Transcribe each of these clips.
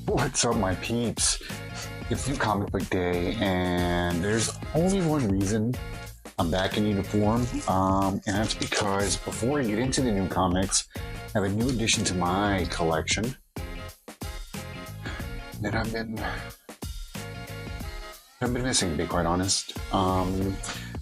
What's up, my peeps? It's New Comic Book Day, and there's only one reason I'm back in uniform, and that's because before I get into the new comics, I have a new addition to my collection that I've been missing, to be quite honest. My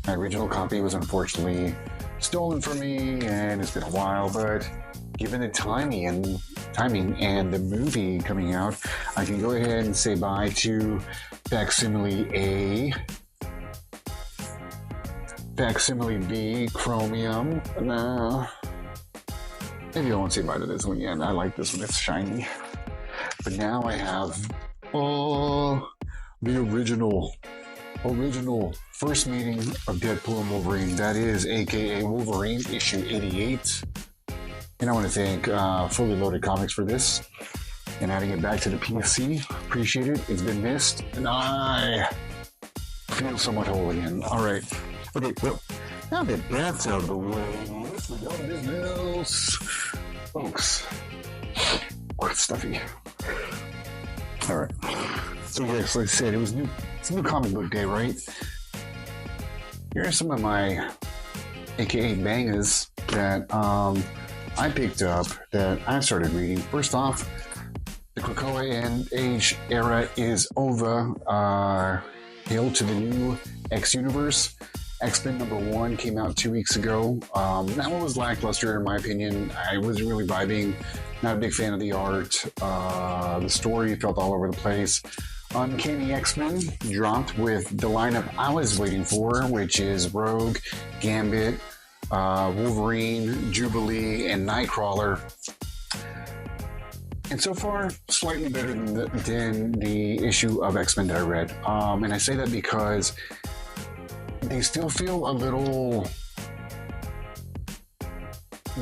original copy was unfortunately stolen from me, and it's been a while, but given the timing and the movie coming out, I can go ahead and say bye to Facsimile A, Facsimile B, Chromium. Maybe I won't say bye to this one yet. I like this one, it's shiny. But now I have the original first meeting of Deadpool and Wolverine. That is AKA Wolverine issue 88. And I want to thank Fully Loaded Comics for this and adding it back to the PC. Appreciate it. It's been missed, and I feel somewhat whole again. All right. Okay, well, now that that's out of the way, let's go to business. Folks, quite stuffy. All right. So, yes, like I said, it's a new comic book day, right? Here are some of my AKA bangers that I picked up that I started reading. First off, the Krakoa Age era is over. Hail to the new X Universe. X-Men #1 came out 2 weeks ago. That one was lackluster in my opinion. I wasn't really vibing. Not a big fan of the art. The story felt all over the place. Uncanny X-Men dropped with the lineup I was waiting for, which is Rogue, Gambit, Wolverine, Jubilee, and Nightcrawler. And so far, slightly better than the issue of X-Men that I read. And I say that because they still feel a little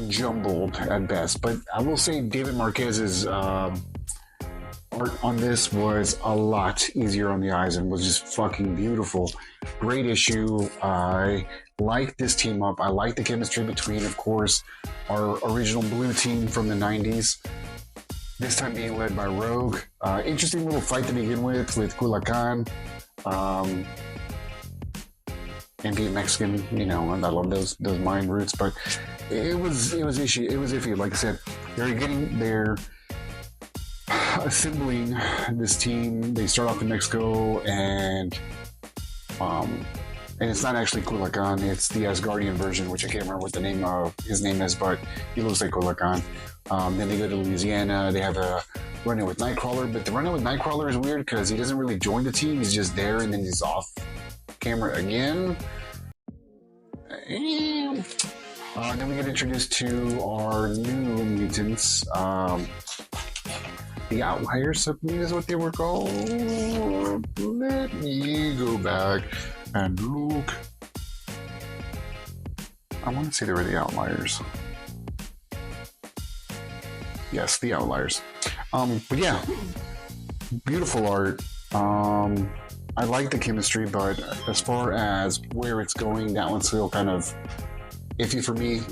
jumbled at best. But I will say David Marquez's art on this was a lot easier on the eyes and was just fucking beautiful. Great issue. I like this team up. I like the chemistry between, of course, our original blue team from the 90s. This time being led by Rogue. Interesting little fight to begin with Kulakan. And being Mexican, you know, I love those Mayan roots, but it was iffy. Like I said, they're assembling this team. They start off in Mexico, and it's not actually Kulakan, it's the Asgardian version, which I can't remember what the name of his name is, but he looks like Kulakan. Then they go to Louisiana. They have a run-in with Nightcrawler, but the run-in with Nightcrawler is weird because he doesn't really join the team. He's just there, and then he's off camera again. Then we get introduced to our new mutants. The Outliers, I believe is what they were called. Let me go back and look. I want to say they were the Outliers. Yes, the Outliers. But yeah, beautiful art. I like the chemistry, but as far as where it's going, that one's still kind of iffy for me.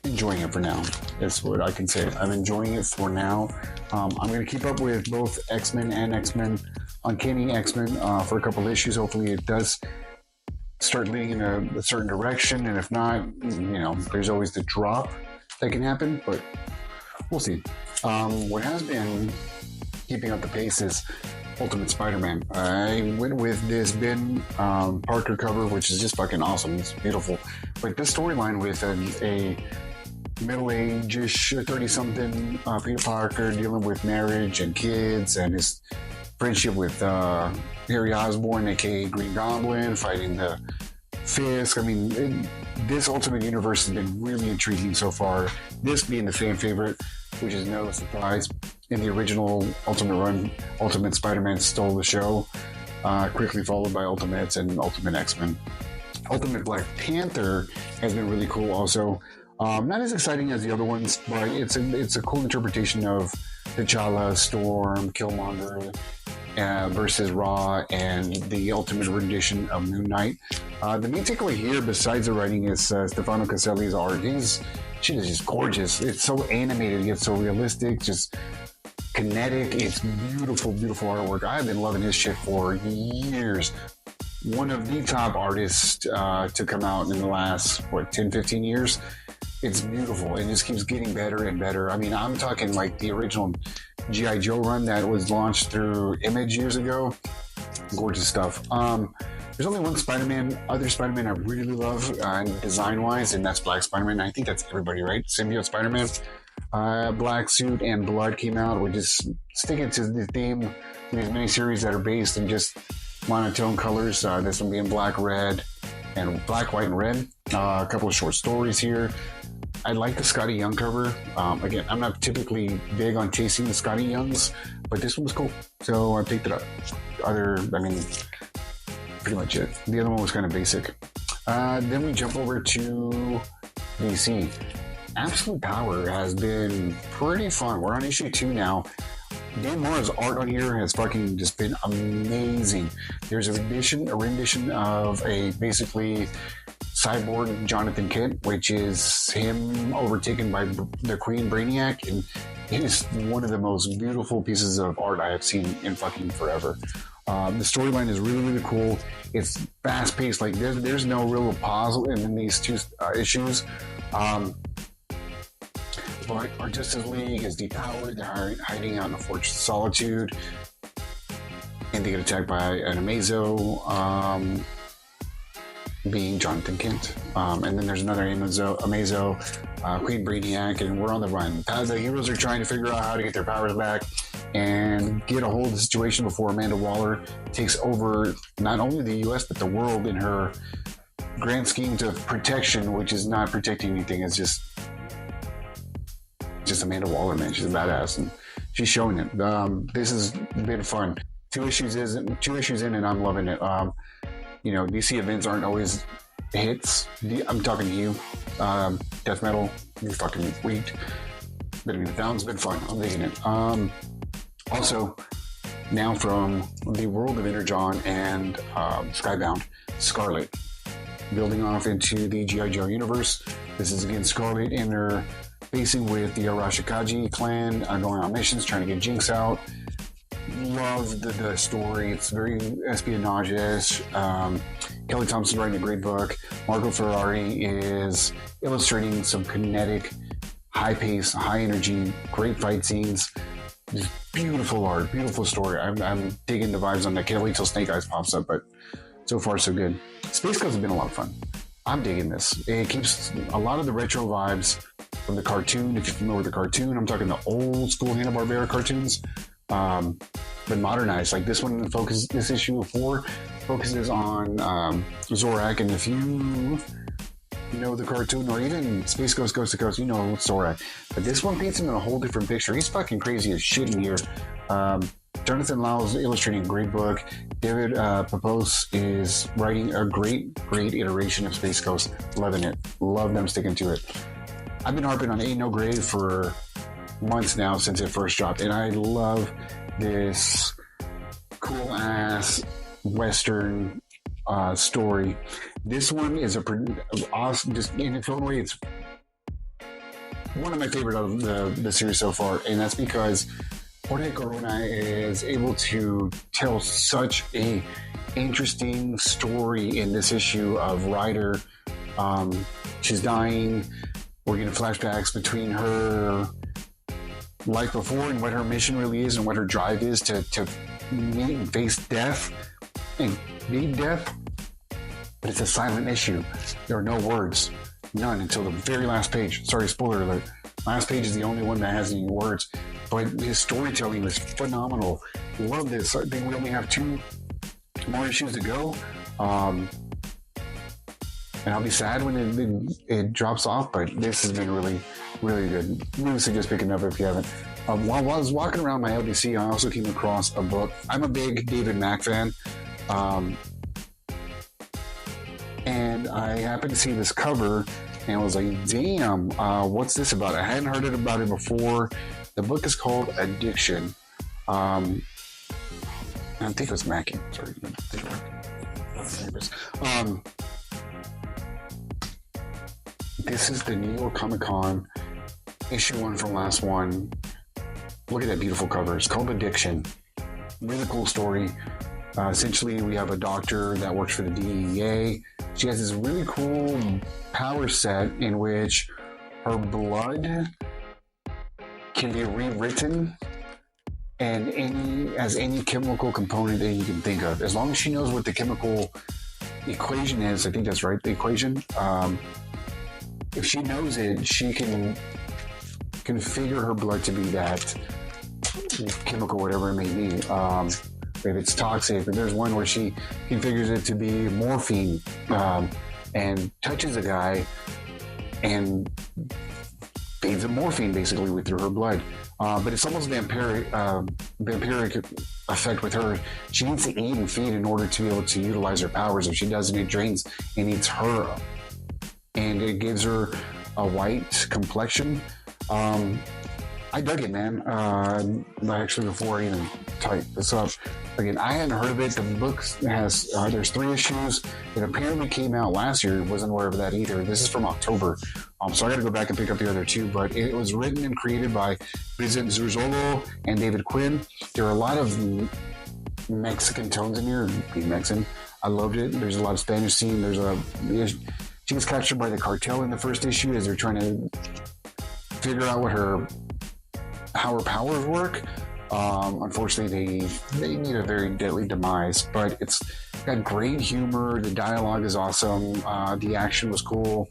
Enjoying it for now. That's what I can say. I'm enjoying it for now. I'm going to keep up with both X-Men and X-Men, Uncanny X-Men, for a couple issues. Hopefully it does start leading in a certain direction, and if not, you know, there's always the drop that can happen, but we'll see. What has been keeping up the pace is Ultimate Spider-Man. I went with this Ben Parker cover, which is just fucking awesome. It's beautiful. But this storyline with a middle-age-ish, 30-something Peter Parker dealing with marriage and kids and his friendship with Harry Osborn, aka Green Goblin, fighting the Fisk. I mean, this Ultimate Universe has been really intriguing so far. This being the fan favorite, which is no surprise. In the original Ultimate run, Ultimate Spider-Man stole the show, quickly followed by Ultimates and Ultimate X-Men. Ultimate Black Panther has been really cool also. Not as exciting as the other ones, but it's a cool interpretation of T'Challa, Storm, Killmonger, versus Raw, and the ultimate rendition of Moon Knight. The main takeaway here, besides the writing, is Stefano Caselli's art. shit is just gorgeous. It's so animated, it's so realistic, just kinetic. It's beautiful, beautiful artwork. I've been loving his shit for years. One of the top artists to come out in the last, 10, 15 years. It's beautiful. It just keeps getting better and better. I mean, I'm talking like the original G.I. Joe run that was launched through Image years ago. Gorgeous stuff. There's only one Spider-Man, other Spider-Man I really love design-wise, and that's Black Spider-Man. I think that's everybody, right? Symbiote Spider-Man. Black Suit and Blood came out. We're just sticking to the theme of these miniseries that are based in just monotone colors. This one being black, red, and black, white, and red. A couple of short stories here. I like the Scotty Young cover. Again, I'm not typically big on chasing the Scotty Youngs, but this one was cool, so I picked it up. Pretty much it. The other one was kind of basic. Then we jump over to DC. Absolute Power has been pretty fun. We're on issue 2 now. Dan Mora's art on here has fucking just been amazing. There's a rendition of a basically cyborg Jonathan Kent, which is him overtaken by the Queen Brainiac, and it is one of the most beautiful pieces of art I have seen in fucking forever. The storyline is really, really cool. It's fast paced. Like there's no real pause in these 2 issues. But our Justice League is depowered. They're hiding out in the Fortress of Solitude, and they get attacked by an Amazo, being Jonathan Kent. And then there's another Amazo, Queen Brainiac, and we're on the run. The heroes are trying to figure out how to get their powers back and get a hold of the situation before Amanda Waller takes over not only the U.S. but the world in her grand schemes of protection, which is not protecting anything. It's just Amanda Waller, man. She's a badass, and she's showing it. This has been fun. 2 issues in, and I'm loving it. DC events aren't always hits. I'm talking to you. Death Metal, you fucking weak. But I mean, the down's been fun. I'm digging it. Also, now from the world of Energon and Skybound, Scarlet, building off into the G.I. Joe universe. This is again Scarlet and they're facing with the Arashikage clan, going on missions, trying to get Jinx out. Love the story. It's very espionage-ish. Kelly Thompson writing a great book. Marco Ferrari is illustrating some kinetic, high-paced, high-energy, great fight scenes. Just beautiful art, beautiful story. I'm digging the vibes on that. Can't wait till Snake Eyes pops up, but so far so good. Space Ghost has been a lot of fun. I'm digging this. It keeps a lot of the retro vibes from the cartoon. If you're familiar with the cartoon, I'm talking the old school Hanna-Barbera cartoons, but modernized. Like this one, this issue 4 focuses on Zorak, and if you know the cartoon or even Space Ghost Coast to Coast, you know Zorak. But this one paints him in a whole different picture. He's fucking crazy as shit in here. Jonathan Lyle's illustrating a great book. David Papos is writing a great iteration of Space Ghost. Loving it. Love them sticking to it. I've been harping on Ain't No Grave for months now since it first dropped, and I love this cool ass Western story. This one is awesome, just in its own way. It's one of my favorite of the series so far, and that's because Jorge Corona is able to tell such a interesting story in this issue of Ryder. She's dying. We're getting flashbacks between her life before and what her mission really is and what her drive is to meet and face death and beat death. But it's a silent issue. There are no words. None until the very last page. Sorry, spoiler alert. Last page is the only one that has any words. But his storytelling is phenomenal. Love this. I think we only have 2 more issues to go. And I'll be sad when it drops off, but this has been really, really good. Really suggest picking up if you haven't. While I was walking around my LBC, I also came across a book. I'm a big David Mack fan. And I happened to see this cover and I was like, damn, what's this about? I hadn't heard about it before. The book is called Addiction. I think it was Mackie. Sorry. This is the New York Comic Con issue 1 from last one. Look at that beautiful cover. It's called Addiction. Really cool story. Essentially, we have a doctor that works for the DEA. She has this really cool power set in which her blood can be rewritten and any chemical component that you can think of. As long as she knows what the chemical equation is, I think that's right, the equation. If she knows it, she can configure her blood to be that chemical, whatever it may be. If it's toxic, there's one where she configures it to be morphine and touches a guy and feeds him morphine basically through her blood. But it's almost vampiric effect with her. She needs to eat and feed in order to be able to utilize her powers. If she doesn't, it drains and eats her up. And it gives her a white complexion. I dug it, man. Actually, before I even typed this up, again, I hadn't heard of it. The book has there's 3 issues. It apparently came out last year. Wasn't aware of that either. This is from October, so I got to go back and pick up the other 2. But it was written and created by Vincent Zurzolo and David Quinn. There are a lot of Mexican tones in here. Being Mexican, I loved it. There's a lot of Spanish scene. She was captured by the cartel in the first issue as they're trying to figure out how her powers work. Unfortunately, they need a very deadly demise, but it's got great humor. The dialogue is awesome. The action was cool,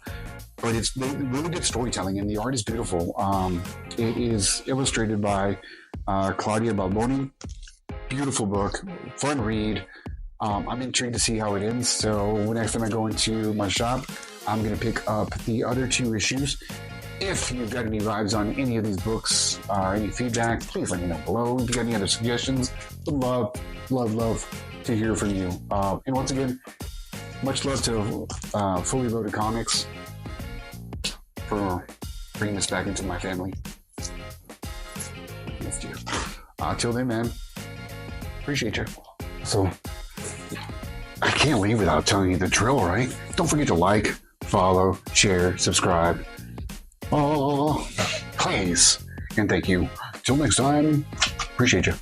but it's really good storytelling, and the art is beautiful. It is illustrated by Claudia Balboni. Beautiful book, fun read. I'm intrigued to see how it ends. So next time I go into my shop, I'm going to pick up the other 2 issues. If you've got any vibes on any of these books, any feedback, please let me know below. If you've got any other suggestions, would love to hear from you. And once again, much love to Fully Loaded Comics for bringing this back into my family. Till then, man, appreciate you. So, I can't leave without telling you the drill, right? Don't forget to like, follow, share, subscribe. Oh, please. And thank you. Till next time, appreciate you.